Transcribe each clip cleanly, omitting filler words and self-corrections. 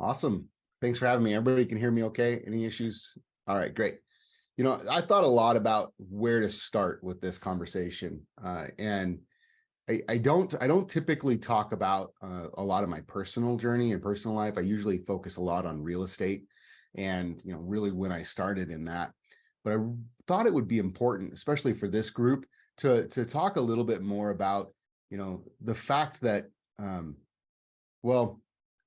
Awesome. Thanks for having me. Everybody can hear me okay? Any issues? All right, great. I thought a lot about where to start with this conversation. And I don't typically talk about a lot of my personal journey and personal life. I usually focus a lot on real estate and, really when I started in that. But I thought it would be important, especially for this group, to talk a little bit more about, the fact that, well,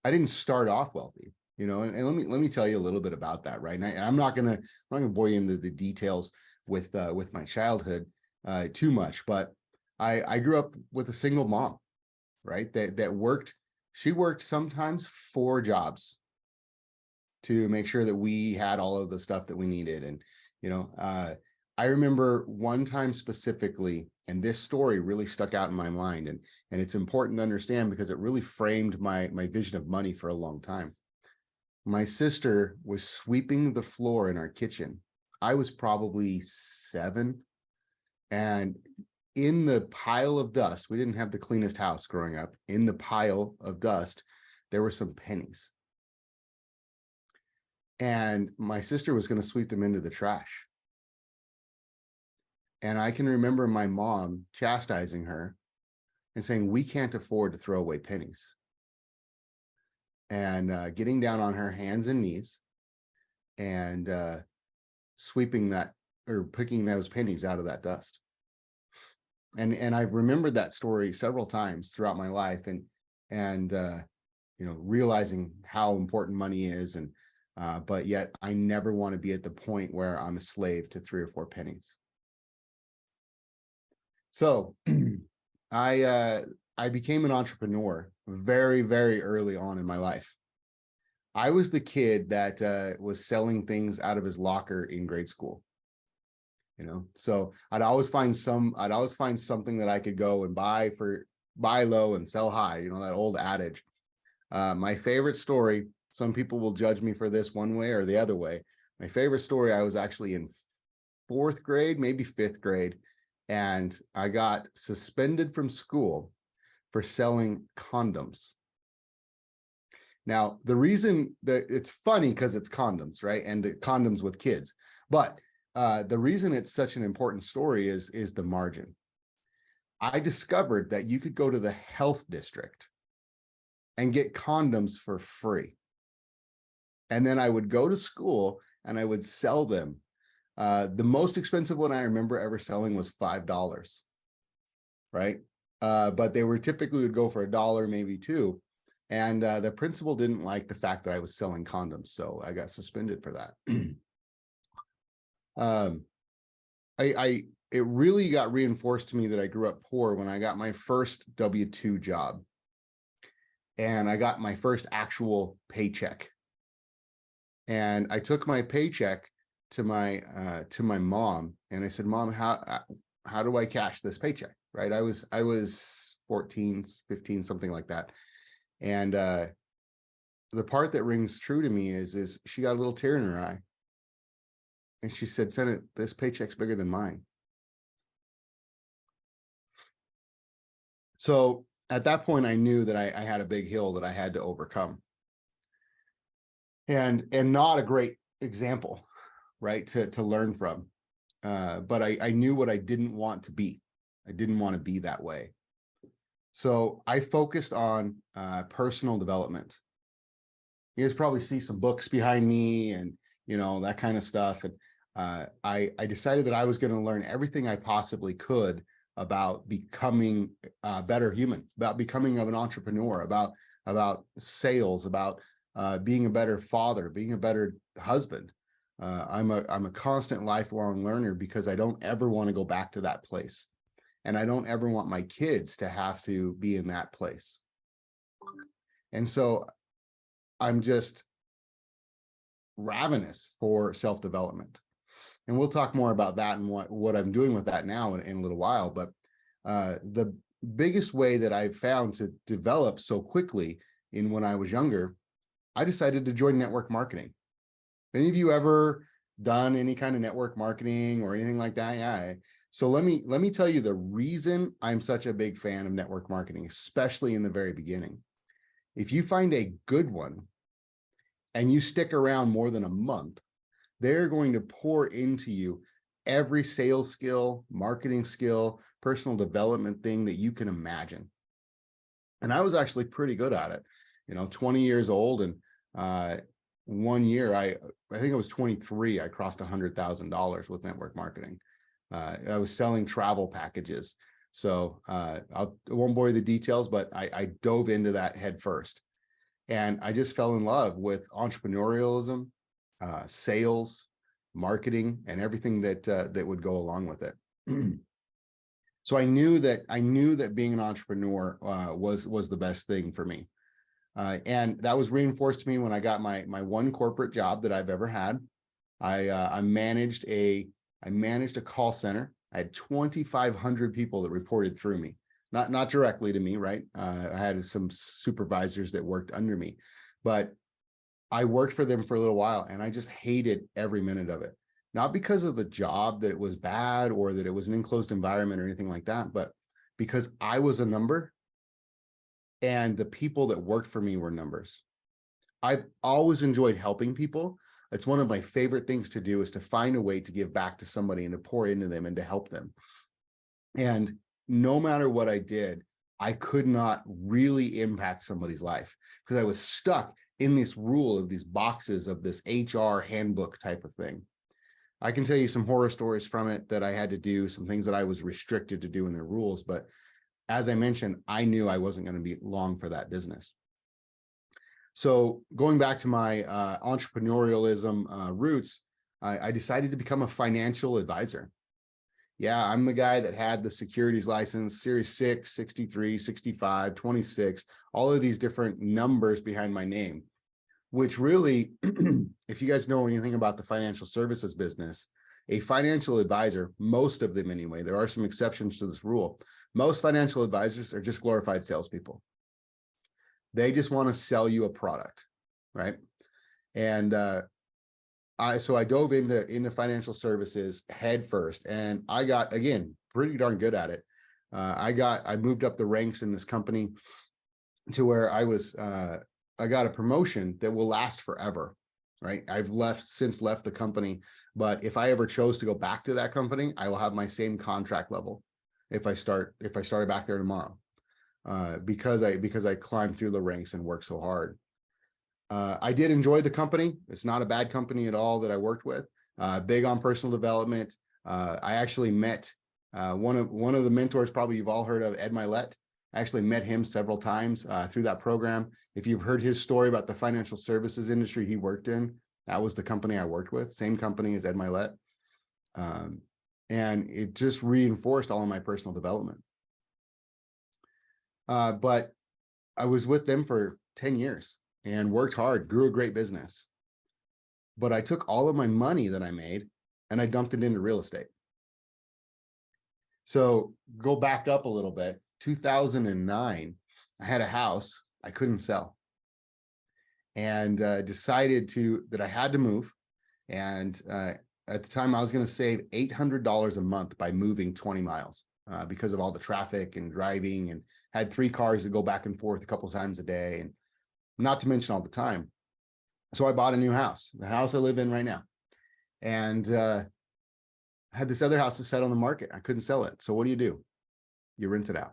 I didn't start off wealthy, and let me tell you a little bit about that, right? And I'm not gonna bore you into the details with my childhood too much, but I grew up with a single mom, right? That worked. She worked sometimes 4 jobs to make sure that we had all of the stuff that we needed. And I remember one time specifically, and this story really stuck out in my mind, and it's important to understand because it really framed my vision of money for a long time. My sister was sweeping the floor in our kitchen. I was probably 7, and in the pile of dust, we didn't have the cleanest house growing up. In the pile of dust, there were some pennies. And my sister was going to sweep them into the trash. And I can remember my mom chastising her and saying, we can't afford to throw away pennies. And getting down on her hands and knees and sweeping that, or picking those pennies out of that dust. And I've remembered that story several times throughout my life, and realizing how important money is, and but yet I never want to be at the point where I'm a slave to 3 or 4 pennies. So I became an entrepreneur very, very early on in my life. I was the kid that was selling things out of his locker in grade school. So I'd always find something that I could go and buy low and sell high, that old adage. My favorite story, some people will judge me for this one way or the other way. My favorite story, I was actually in 4th grade, maybe 5th grade, and I got suspended from school for selling condoms. Now, the reason that it's funny because it's condoms, right? And the condoms with kids. But the reason it's such an important story is the margin. I discovered that you could go to the health district and get condoms for free. And then I would go to school and I would sell them. The most expensive one I remember ever selling was $5, right? But they were typically would go for $1, maybe $2. And the principal didn't like the fact that I was selling condoms, so I got suspended for that. It really got reinforced to me that I grew up poor when I got my first W-2 job, and I got my first actual paycheck. And I took my paycheck to my mom, and I said, "Mom, how do I cash this paycheck?" Right? I was 14, 15, something like that. And the part that rings true to me is she got a little tear in her eye. And she said, "Senate, this paycheck's bigger than mine." So at that point, I knew that I had a big hill that I had to overcome. And not a great example, right, to learn from. But I knew what I didn't want to be. I didn't want to be that way. So I focused on personal development. You guys probably see some books behind me and, that kind of stuff. And I decided that I was going to learn everything I possibly could about becoming a better human, about becoming an entrepreneur, about sales, about being a better father, being a better husband. I'm a constant lifelong learner because I don't ever want to go back to that place. And I don't ever want my kids to have to be in that place. And so I'm just ravenous for self-development. And we'll talk more about that and what I'm doing with that now in a little while. But the biggest way that I've found to develop so quickly in when I was younger, I decided to join network marketing. Any of you ever done any kind of network marketing or anything like that? Yeah. So let me tell you the reason I'm such a big fan of network marketing, especially in the very beginning. If you find a good one, and you stick around more than a month, they're going to pour into you every sales skill, marketing skill, personal development thing that you can imagine. And I was actually pretty good at it, 20 years old. And one year, I think I was 23, I crossed $100,000 with network marketing. I was selling travel packages. So I won't bore you the details, but I dove into that head first. And I just fell in love with entrepreneurialism, sales, marketing, and everything that would go along with it. So I knew that being an entrepreneur was the best thing for me. And that was reinforced to me when I got my one corporate job that I've ever had. I managed a call center. I had 2,500 people that reported through me, not directly to me, right? I had some supervisors that worked under me, but I worked for them for a little while, and I just hated every minute of it. Not because of the job that it was bad or that it was an enclosed environment or anything like that, but because I was a number and the people that worked for me were numbers. I've always enjoyed helping people. It's one of my favorite things to do, is to find a way to give back to somebody and to pour into them and to help them. And no matter what I did, I could not really impact somebody's life because I was stuck in this rule of these boxes of this HR handbook type of thing. I can tell you some horror stories from it that I had to do, some things that I was restricted to do in the rules. But as I mentioned, I knew I wasn't going to be long for that business. So going back to my entrepreneurialism roots, I decided to become a financial advisor. Yeah, I'm the guy that had the securities license, Series 6, 63, 65, 26, all of these different numbers behind my name, which really, if you guys know anything about the financial services business, a financial advisor, most of them anyway, there are some exceptions to this rule. Most financial advisors are just glorified salespeople. They just want to sell you a product, right? And so I dove into financial services head first, and I got, again, pretty darn good at it. I moved up the ranks in this company to where I got a promotion that will last forever, right? I've since left the company, but if I ever chose to go back to that company, I will have my same contract level if I started back there tomorrow, because I climbed through the ranks and worked so hard. I did enjoy the company. It's not a bad company at all that I worked with. Big on personal development. I actually met one of the mentors, probably you've all heard of, Ed Milet. I actually met him several times through that program. If you've heard his story about the financial services industry he worked in, that was the company I worked with, same company as Ed Milet. And it just reinforced all of my personal development. But I was with them for 10 years and worked hard, grew a great business. But I took all of my money that I made and I dumped it into real estate. So go back up a little bit. 2009, I had a house I couldn't sell, and decided that I had to move. And at the time, I was going to save $800 a month by moving 20 miles because of all the traffic and driving, and had 3 cars that go back and forth a couple times a day, and not to mention all the time. So I bought a new house, the house I live in right now, and I had this other house to set on the market. I couldn't sell it. So what do? You rent it out.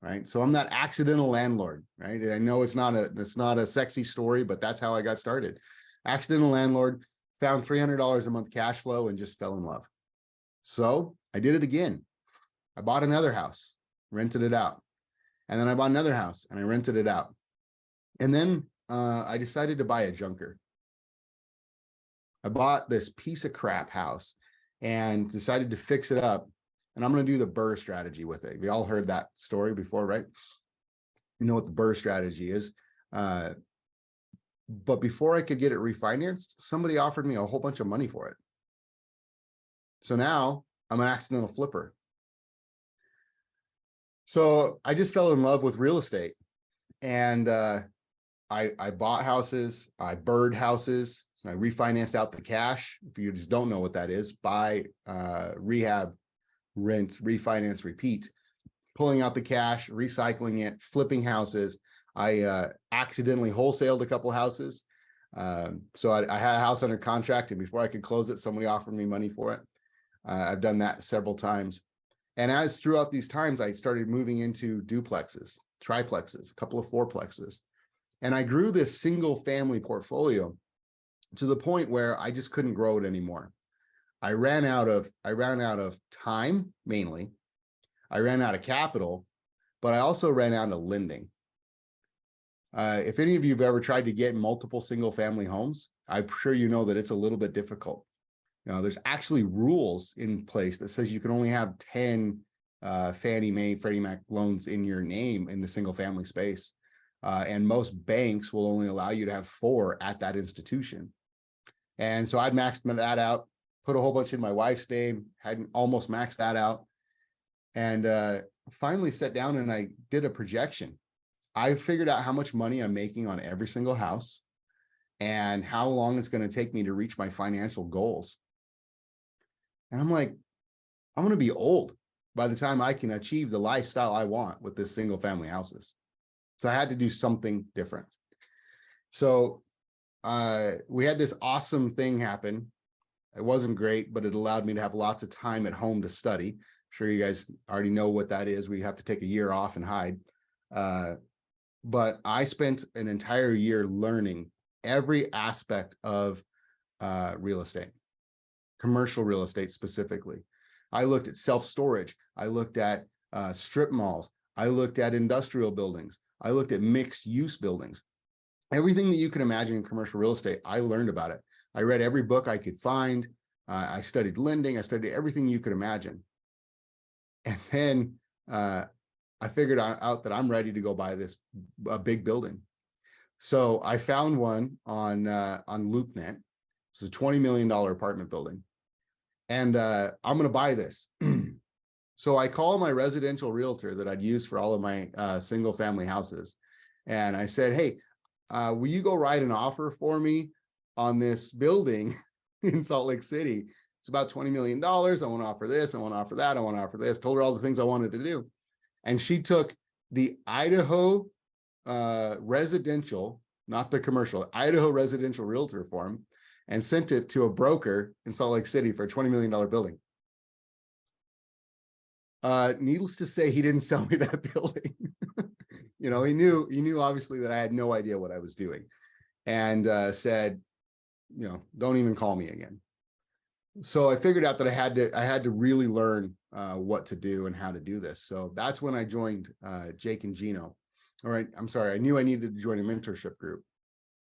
Right. So I'm that accidental landlord, right? I know it's not a sexy story, but that's how I got started. Accidental landlord, found $300 a month cash flow and just fell in love. So I did it again. I bought another house, rented it out. And then I bought another house and I rented it out. And then I decided to buy a junker. I bought this piece of crap house and decided to fix it up. And I'm going to do the BRRRR strategy with it. We all heard that story before, right? You know what the BRRRR strategy is. But before I could get it refinanced, somebody offered me a whole bunch of money for it. So now I'm an accidental flipper. So I just fell in love with real estate. And I bought houses, I BRRRR'd houses, so I refinanced out the cash. If you just don't know what that is, buy, rehab, rent, refinance, repeat, pulling out the cash, recycling it, flipping houses. I accidentally wholesaled a couple houses. So I had a house under contract, and before I could close it, somebody offered me money for it. I've done that several times. And as throughout these times, I started moving into duplexes, triplexes, a couple of fourplexes. And I grew this single family portfolio to the point where I just couldn't grow it anymore. I ran out of time, mainly. I ran out of capital, but I also ran out of lending. If any of you have ever tried to get multiple single family homes, I'm sure you know that it's a little bit difficult. There's actually rules in place that says you can only have 10 Fannie Mae, Freddie Mac loans in your name in the single family space. And most banks will only allow you to have 4 at that institution. And so I'd maxed that out, put a whole bunch in my wife's name, hadn't almost maxed that out. And finally sat down and I did a projection. I figured out how much money I'm making on every single house and how long it's going to take me to reach my financial goals. And I'm like, I'm going to be old by the time I can achieve the lifestyle I want with this single family houses. So I had to do something different. So we had this awesome thing happen. It wasn't great, but it allowed me to have lots of time at home to study. I'm sure you guys already know what that is. We have to take a year off and hide. But I spent an entire year learning every aspect of real estate, commercial real estate specifically. I looked at self-storage. I looked at strip malls. I looked at industrial buildings. I looked at mixed use buildings. Everything that you can imagine in commercial real estate, I learned about it. I read every book I could find. I studied lending. I studied everything you could imagine. And then I figured out that I'm ready to go buy a big building. So I found one on LoopNet. It's a $20 million apartment building. And I'm going to buy this. So I call my residential realtor that I'd use for all of my single family houses. And I said, hey, will you go write an offer for me on this building in Salt Lake City? It's about $20 million. I want to offer this. I want to offer that. I want to offer this. Told her all the things I wanted to do. And she took the Idaho residential, not the commercial, Idaho residential realtor form and sent it to a broker in Salt Lake City for a $20 million building. Needless to say, he didn't sell me that building. He knew obviously that I had no idea what I was doing, and said, don't even call me again. So I figured out that I had to really learn what to do and how to do this. So that's when I joined Jake and Gino. All right, I'm sorry. I knew I needed to join a mentorship group.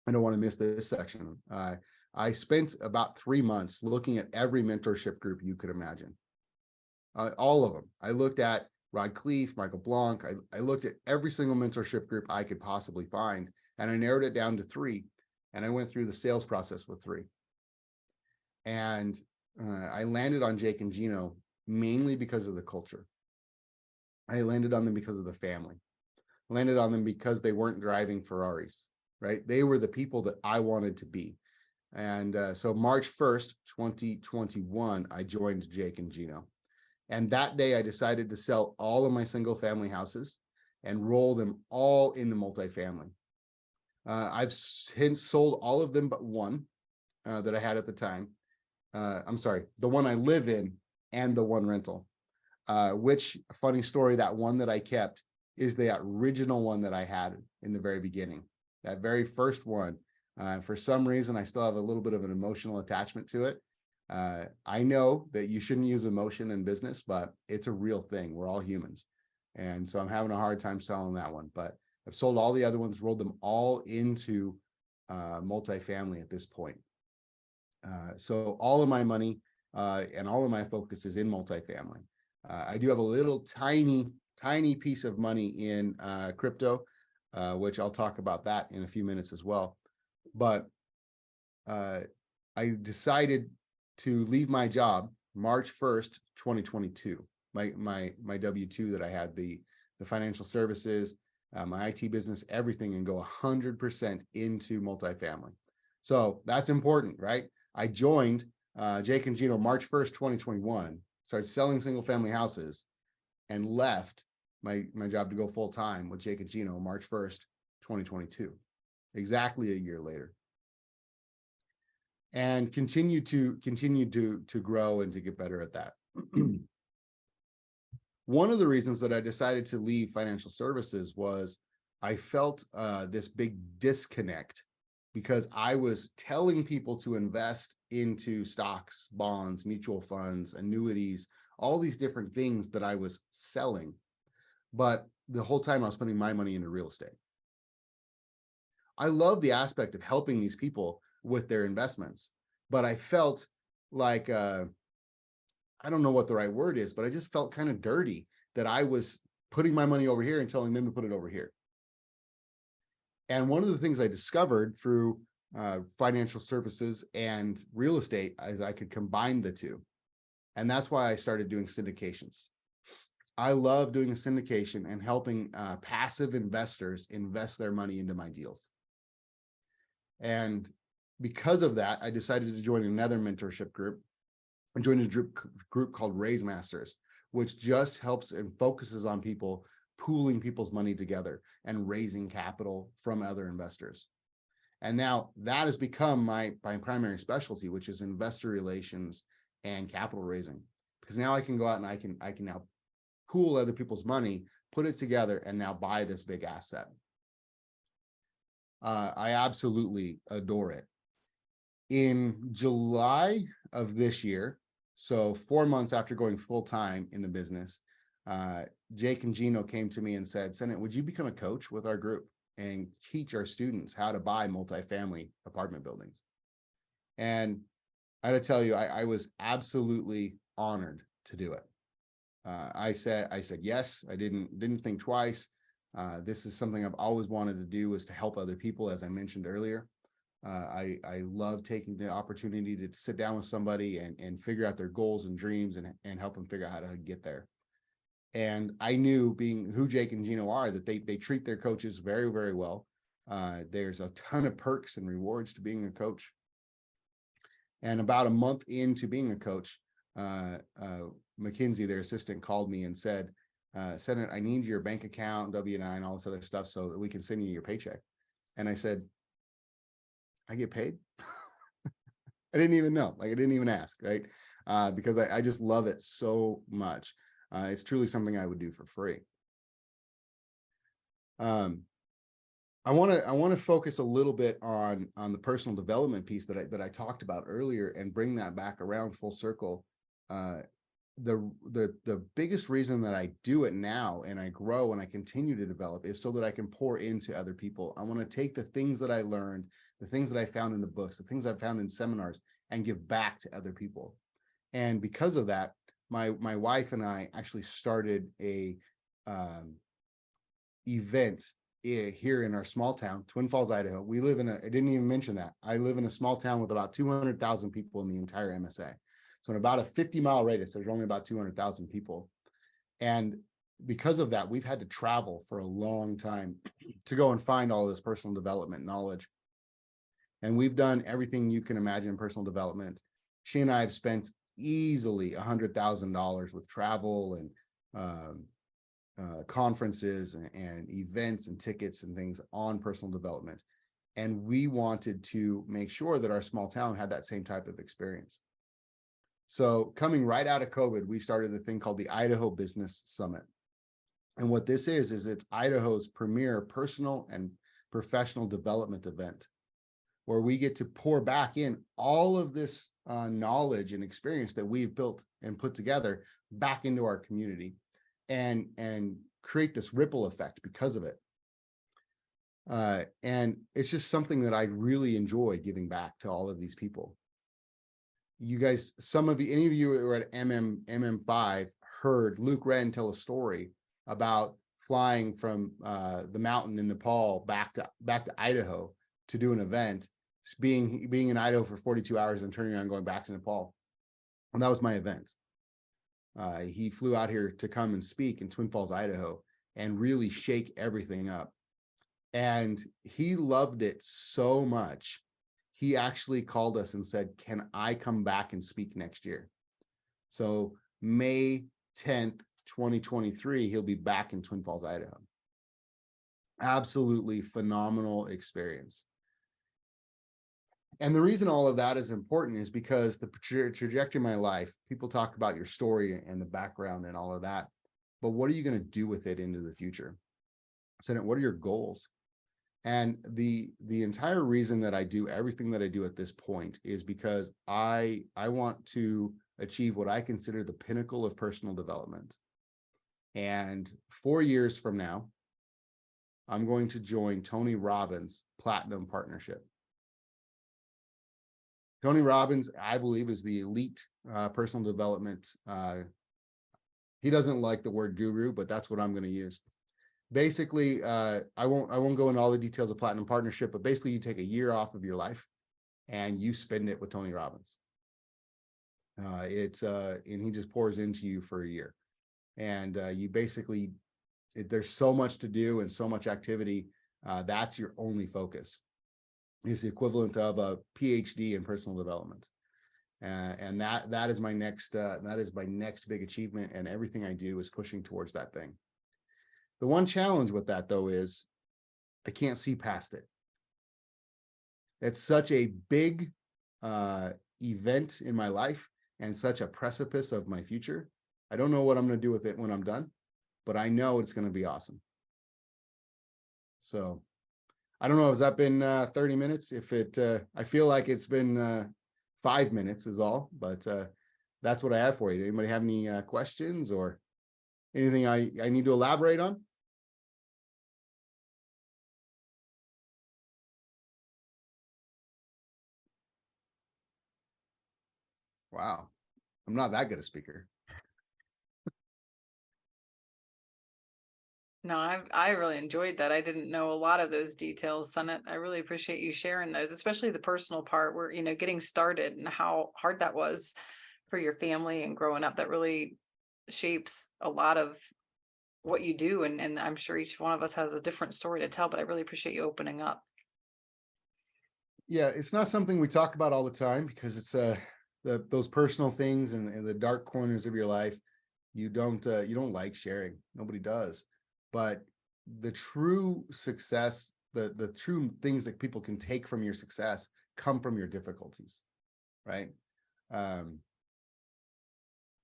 I don't want to miss this section. I spent about 3 months looking at every mentorship group you could imagine. All of them. I looked at Rod Cleef, Michael Blanc. I looked at every single mentorship group I could possibly find, and I narrowed it down to 3. And I went through the sales process with 3. And I landed on Jake and Gino mainly because of the culture. I landed on them because of the family. I landed on them because they weren't driving Ferraris, right? They were the people that I wanted to be. And so March 1st, 2021, I joined Jake and Gino. And that day I decided to sell all of my single family houses and roll them all into multifamily. I've since sold all of them but one that I had at the time. I'm sorry, the one I live in and the one rental, which, funny story, that one that I kept is the original one that I had in the very beginning. That very first one, for some reason, I still have a little bit of an emotional attachment to it. I know that you shouldn't use emotion in business, but it's a real thing. We're all humans. And so I'm having a hard time selling that one, but I've sold all the other ones, rolled them all into multifamily at this point. So all of my money and all of my focus is in multifamily. I do have a little tiny piece of money in crypto, which I'll talk about that in a few minutes as well. But I decided to leave my job March 1st, 2022, my W-2 that I had, the financial services, my IT business, everything, and go 100% into multifamily. So that's important, right? I joined Jake and Gino March 1st, 2021, started selling single family houses, and left my job to go full time with Jake and Gino March 1st, 2022, exactly a year later. and continue to grow and to get better at that. One of the reasons that I decided to leave financial services was I felt this big disconnect because I was telling people to invest into stocks, bonds, mutual funds, annuities, all these different things that I was selling. But the whole time I was putting my money into real estate. I love the aspect of helping these people with their investments, but I felt like, I don't know what the right word is, but I just felt kind of dirty that I was putting my money over here and telling them to put it over here. And one of the things I discovered through financial services and real estate is I could combine the two. And that's why I started doing syndications. I love doing a syndication and helping passive investors invest their money into my deals. And because of that, I decided to join another mentorship group. I joined a group called Raise Masters, which just helps and focuses on people pooling people's money together and raising capital from other investors. And now that has become my primary specialty, which is investor relations and capital raising. Because now I can go out and I can now pool other people's money, put it together, and now buy this big asset. I absolutely adore it. In July of this year, so 4 months after going full time in the business, Jake and Gino came to me and said, Senate, would you become a coach with our group and teach our students how to buy multifamily apartment buildings? And I gotta tell you, I was absolutely honored to do it. I said yes. I didn't think twice. This is something I've always wanted to do, is to help other people, as I mentioned earlier. I love taking the opportunity to sit down with somebody and figure out their goals and dreams and help them figure out how to get there. And I knew, being who Jake and Gino are, that they treat their coaches very, very well. There's a ton of perks and rewards to being a coach. And about a month into being a coach, McKinsey, their assistant, called me and said, Senate, I need your bank account, W-9, all this other stuff so that we can send you your paycheck. And I said, I get paid? I didn't even know. Like, I didn't even ask, right? Because I just love it so much. It's truly something I would do for free. I want to focus a little bit on the personal development piece that I talked about earlier and bring that back around full circle. The biggest reason that I do it now and I grow and I continue to develop is so that I can pour into other people. I want to take the things that I learned, the things that I found in the books, the things I found in seminars, and give back to other people. And because of that, my wife and I actually started a event here in our small town, Twin Falls, Idaho. We live in I didn't even mention that. I live in a small town with about 200,000 people in the entire MSA. So in about a 50-mile radius, there's only about 200,000 people. And because of that, we've had to travel for a long time to go and find all this personal development knowledge. And we've done everything you can imagine in personal development. She and I have spent easily $100,000 with travel and conferences and events and tickets and things on personal development. And we wanted to make sure that our small town had that same type of experience. So coming right out of COVID, we started a thing called the Idaho Business Summit. And what this is it's Idaho's premier personal and professional development event, where we get to pour back in all of this knowledge and experience that we've built and put together back into our community and create this ripple effect because of it. And it's just something that I really enjoy giving back to all of these people. You guys, any of you who were at MM5 heard Luke Wren tell a story about flying from the mountain in Nepal back to Idaho to do an event, being in Idaho for 42 hours and turning around and going back to Nepal. And that was my event. He flew out here to come and speak in Twin Falls, Idaho, and really shake everything up. And he loved it so much. He actually called us and said, can I come back and speak next year? So May 10th, 2023, he'll be back in Twin Falls, Idaho. Absolutely phenomenal experience. And the reason all of that is important is because the trajectory of my life, people talk about your story and the background and all of that, but what are you going to do with it into the future? So what are your goals? And the entire reason that I do everything that I do at this point is because I want to achieve what I consider the pinnacle of personal development. And 4 years from now, I'm going to join Tony Robbins' Platinum Partnership. Tony Robbins, I believe, is the elite personal development. He doesn't like the word guru, but that's what I'm going to use. Basically, I won't go into all the details of Platinum Partnership, but basically you take a year off of your life and you spend it with Tony Robbins. And he just pours into you for a year. And you basically, there's so much to do and so much activity. That's your only focus. It's the equivalent of a PhD in personal development. And that is my next big achievement, and everything I do is pushing towards that thing. The one challenge with that, though, is I can't see past it. It's such a big event in my life and such a precipice of my future. I don't know what I'm going to do with it when I'm done, but I know it's going to be awesome. So I don't know, has that been 30 minutes? If it, I feel like it's been 5 minutes is all, but that's what I have for you. Anybody have any questions or anything I need to elaborate on? Wow, I'm not that good a speaker. No, I really enjoyed that. I didn't know a lot of those details, Sunnit. I really appreciate you sharing those, especially the personal part where, getting started and how hard that was for your family and growing up. That really shapes a lot of what you do. And I'm sure each one of us has a different story to tell, but I really appreciate you opening up. Yeah, it's not something we talk about all the time because it's those personal things and the dark corners of your life. You don't like sharing. Nobody does. But the true success, the true things that people can take from your success come from your difficulties, right?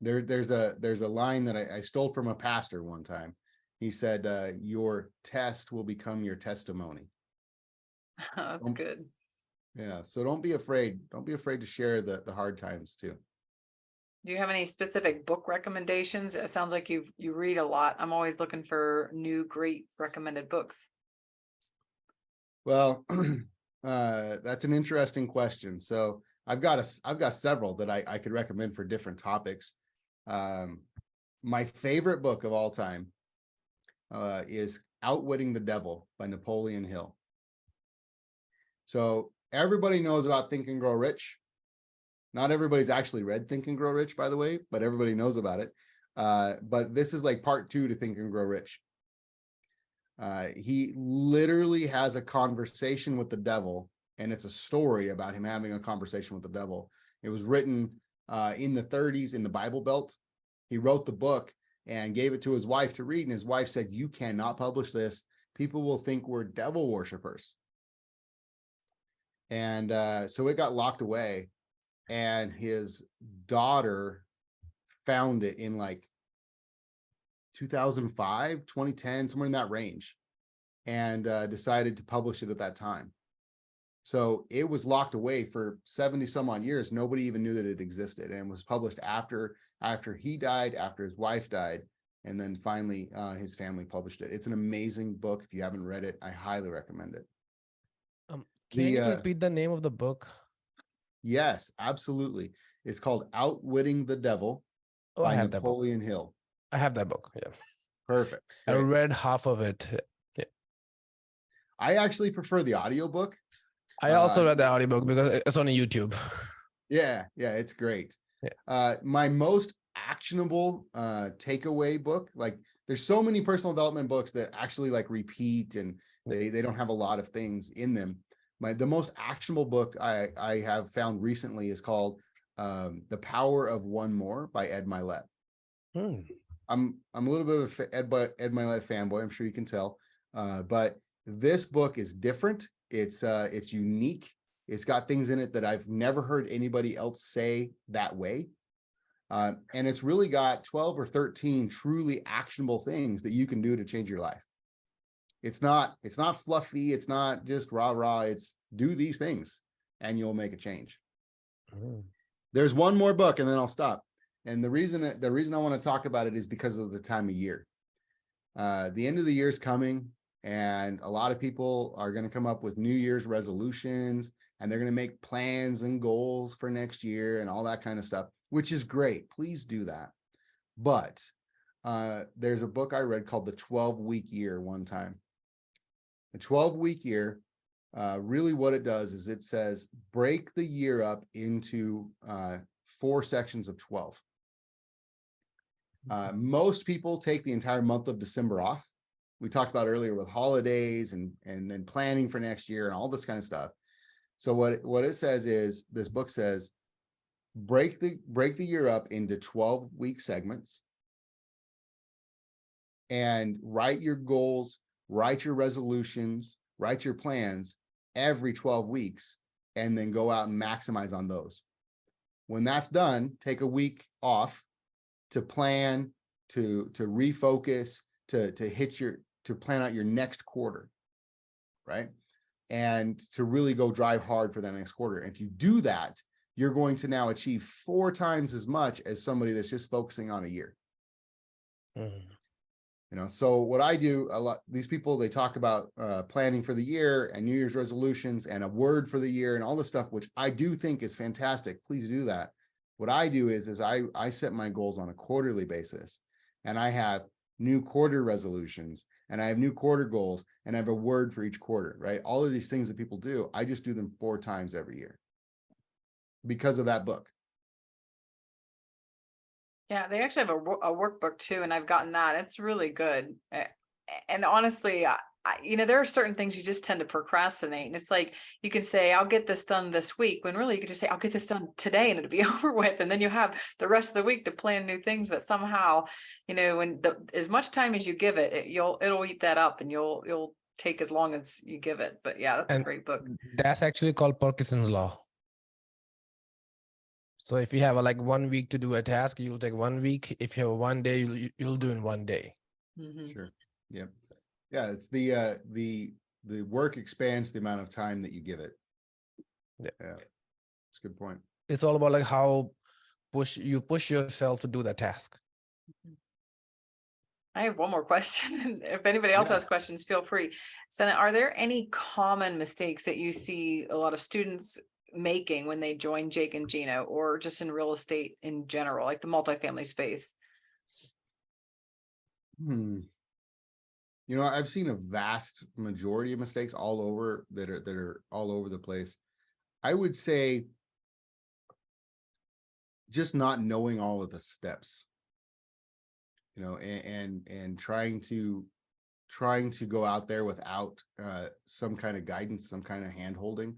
There's a line that I stole from a pastor one time. He said, your test will become your testimony. That's good. Yeah. So don't be afraid. Don't be afraid to share the hard times too. Do you have any specific book recommendations? It sounds like you read a lot. I'm always looking for new, great recommended books. Well, that's an interesting question. So I've got several that I could recommend for different topics. My favorite book of all time is Outwitting the Devil by Napoleon Hill. So everybody knows about Think and Grow Rich. Not everybody's actually read Think and Grow Rich, by the way, but everybody knows about it. But this is like part 2 to Think and Grow Rich. He literally has a conversation with the devil, and it's a story about him having a conversation with the devil. It was written in the 30s in the Bible Belt. He wrote the book and gave it to his wife to read, and his wife said, "You cannot publish this. People will think we're devil worshipers." And so it got locked away. And his daughter found it in like 2005, 2010, somewhere in that range, and decided to publish it at that time. So it was locked away for 70 some odd years. Nobody even knew that it existed, and was published after he died, after his wife died, and then finally his family published it. It's an amazing book. If you haven't read it, I highly recommend it. Can you repeat the name of the book? Yes, absolutely. It's called Outwitting the Devil by Napoleon Hill. I have that book. Yeah. Perfect. Great. I read half of it. Yeah. I actually prefer the audiobook. I also read the audiobook because it's on YouTube. Yeah, it's great. Yeah. My most actionable takeaway book, like there's so many personal development books that actually like repeat and they don't have a lot of things in them. The most actionable book I have found recently is called The Power of One More by Ed Milet. I'm a little bit of a Ed Milet fanboy, I'm sure you can tell. But this book is different. It's unique. It's got things in it that I've never heard anybody else say that way. And it's really got 12 or 13 truly actionable things that you can do to change your life. It's not fluffy. It's not just rah, rah. It's do these things and you'll make a change. There's one more book and then I'll stop. And the reason I want to talk about it is because of the time of year. The end of the year is coming, and a lot of people are going to come up with New Year's resolutions, and they're going to make plans and goals for next year and all that kind of stuff, which is great. Please do that. But there's a book I read called The 12-Week Year one time. The 12-week year, really what it does is it says, break the year up into 4 sections of 12. Most people take the entire month of December off. We talked about earlier with holidays and then planning for next year and all this kind of stuff. So what it says is, this book says, break the year up into 12-week segments and write your goals, write your resolutions, write your plans every 12 weeks, and then go out and maximize on those. When that's done, take a week off to plan, to refocus, to plan out your next quarter, right? And to really go drive hard for that next quarter. And if you do that, you're going to now achieve 4 times as much as somebody that's just focusing on a year. You know, so what I do a lot, these people, they talk about planning for the year and New Year's resolutions and a word for the year and all this stuff, which I do think is fantastic. Please do that. What I do is I set my goals on a quarterly basis, and I have new quarter resolutions, and I have new quarter goals, and I have a word for each quarter, right? All of these things that people do, I just do them 4 times every year because of that book. Yeah, they actually have a workbook too, and I've gotten that. It's really good. And honestly, there are certain things you just tend to procrastinate. And it's like, you can say, I'll get this done this week, when really you could just say, I'll get this done today and it'll be over with. And then you have the rest of the week to plan new things. But somehow, when as much time as you give it, it'll eat that up, and you'll take as long as you give it. But yeah, that's a great book. That's actually called Parkinson's law. So if you have like 1 week to do a task, you'll take 1 week. If you have 1 day, you'll do in 1 day. Mm-hmm. Sure. Yeah. Yeah. It's the work expands the amount of time that you give it. Yeah. It's a good point. It's all about like how you push yourself to do the task. I have one more question. If anybody else has questions, feel free. Senna, are there any common mistakes that you see a lot of students making when they join Jake and Gino, or just in real estate in general, like the multifamily space? I've seen a vast majority of mistakes all over that are all over the place. I would say just not knowing all of the steps, and trying to go out there without some kind of guidance, some kind of hand holding.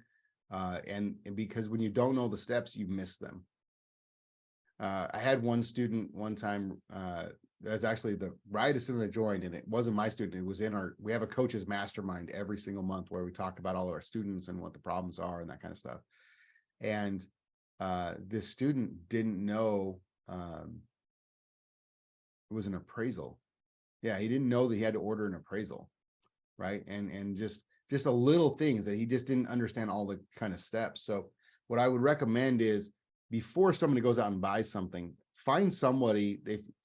And because when you don't know the steps, you miss them. I had one student one time, that's actually right as soon as I joined, and it wasn't my student, it was we have a coach's mastermind every single month where we talk about all of our students and what the problems are and that kind of stuff. And this student didn't know it was an appraisal. Yeah, he didn't know that he had to order an appraisal, right? And just a little things that he just didn't understand all the kind of steps. So what I would recommend is, before somebody goes out and buys something, find somebody.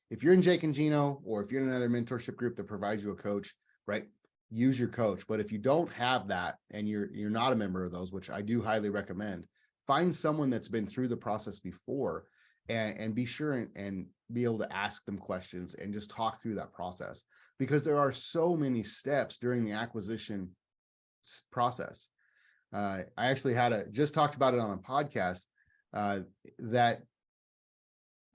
If you're in Jake and Gino, or if you're in another mentorship group that provides you a coach, right, use your coach. But if you don't have that, and you're not a member of those, which I do highly recommend, find someone that's been through the process before, and be sure and be able to ask them questions and just talk through that process, because there are so many steps during the acquisition process. I actually just talked about it on a podcast, that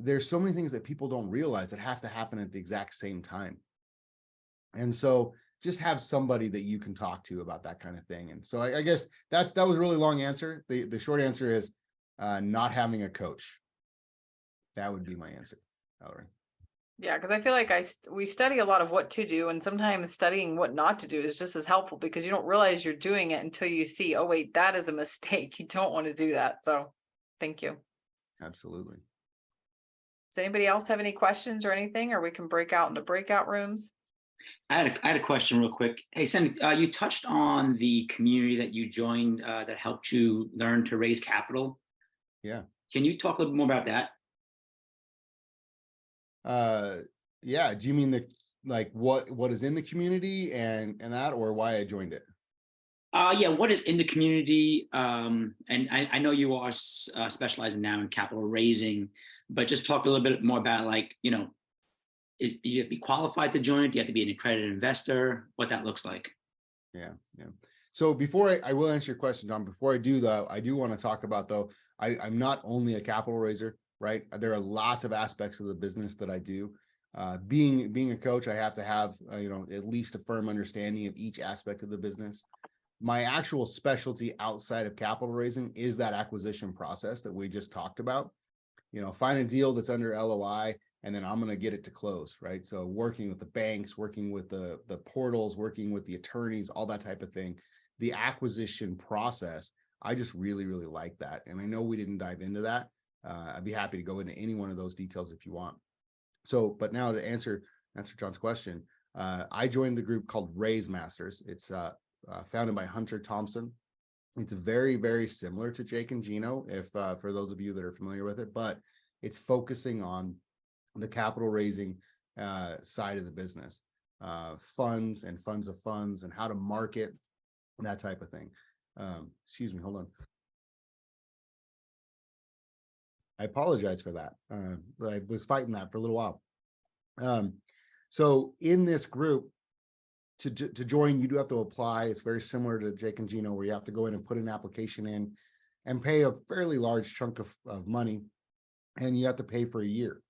there's so many things that people don't realize that have to happen at the exact same time. And so just have somebody that you can talk to about that kind of thing. And so I guess that was a really long answer. The short answer is not having a coach. That would be my answer, Valerie. Yeah, because I feel like we study a lot of what to do, and sometimes studying what not to do is just as helpful because you don't realize you're doing it until you see, oh wait, that is a mistake. You don't want to do that. So thank you. Absolutely. Does anybody else have any questions or anything, or we can break out into breakout rooms? I had a question real quick. Hey, Sam, you touched on the community that you joined that helped you learn to raise capital. Yeah. Can you talk a little bit more about that? Yeah. Do you mean what is in the community and that, or why I joined it? Yeah, what is in the community? And I know you are specializing now in capital raising, but just talk a little bit more about, like, you know, you have to be qualified to join it? Do you have to be an accredited investor? What that looks like? Yeah. So before I will answer your question, John, before I do though, I do want to talk about though, I'm not only a capital raiser, right? There are lots of aspects of the business that I do. Being a coach, I have to have, at least a firm understanding of each aspect of the business. My actual specialty outside of capital raising is that acquisition process that we just talked about. Find a deal that's under LOI, and then I'm going to get it to close, right? So working with the banks, working with the portals, working with the attorneys, all that type of thing. The acquisition process, I just really, really like that. And I know we didn't dive into that. I'd be happy to go into any one of those details if you want. So, but now to answer John's question, I joined the group called Raise Masters. It's founded by Hunter Thompson. It's very, very similar to Jake and Gino, if for those of you that are familiar with it, but it's focusing on the capital raising side of the business, funds and funds of funds, and how to market, that type of thing. Excuse me, hold on. I apologize for that. I was fighting that for a little while. So in this group, to join, you do have to apply. It's very similar to Jake and Gino, where you have to go in and put an application in and pay a fairly large chunk of money, and you have to pay for a year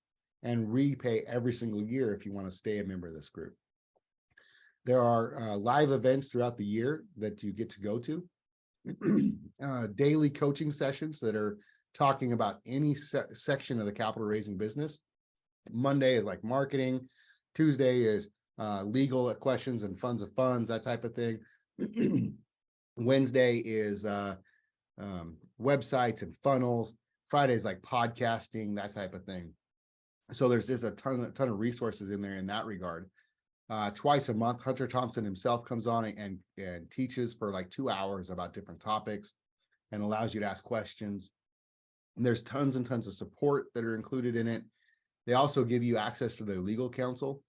and repay every single year if you want to stay a member of this group. There are live events throughout the year that you get to go to, daily coaching sessions that are talking about any section of the capital raising business. Monday is like marketing. Tuesday is legal questions and funds of funds, that type of thing. Wednesday is websites and funnels. Friday is like podcasting, that type of thing. So there's just a ton of resources in there in that regard. Twice a month, Hunter Thompson himself comes on and teaches for like 2 hours about different topics and allows you to ask questions. And there's tons and tons of support that are included in it. They also give you access to their legal counsel,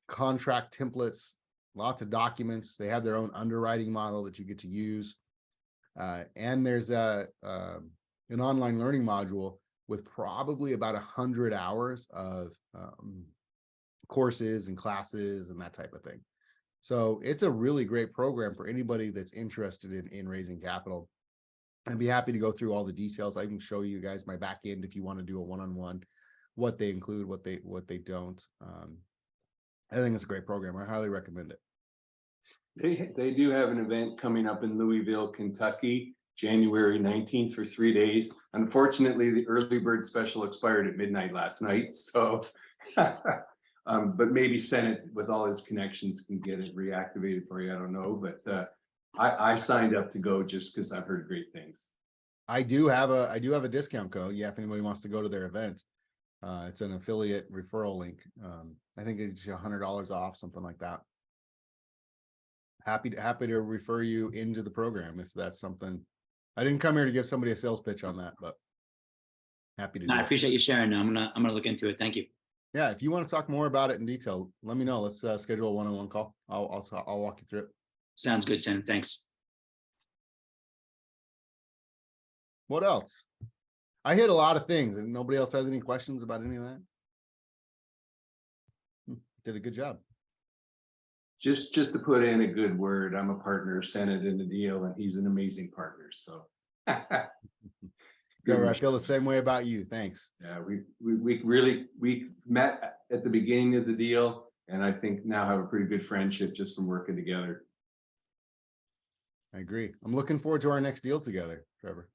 contract templates, lots of documents. They have their own underwriting model that you get to use. And there's an online learning module with probably about 100 hours of courses and classes and that type of thing. So it's a really great program for anybody that's interested in raising capital. I'd be happy to go through all the details. I can show you guys my back end if you want to do a one-on-one, what they include, what they don't. I think it's a great program. I highly recommend it. They do have an event coming up in Louisville, Kentucky, January 19th for 3 days. Unfortunately, the early bird special expired at midnight last night. So, but maybe Senate with all his connections can get it reactivated for you. I don't know, but I signed up to go just because I've heard great things. I do have a discount code. Yeah, if anybody wants to go to their event, it's an affiliate referral link. I think it's $100 off, something like that. Happy to refer you into the program if that's something. I didn't come here to give somebody a sales pitch on that, but happy to. No, I appreciate you sharing. I'm gonna look into it. Thank you. Yeah, if you want to talk more about it in detail, let me know. Let's schedule a one-on-one call. I'll walk you through it. Sounds good, Sam. Thanks. What else? I hit a lot of things, and nobody else has any questions about any of that. Did a good job. Just to put in a good word, I'm a partner of Senate in the deal, and he's an amazing partner. So, Trevor, I feel the same way about you. Thanks. Yeah, we met at the beginning of the deal, and I think now have a pretty good friendship just from working together. I agree. I'm looking forward to our next deal together, Trevor.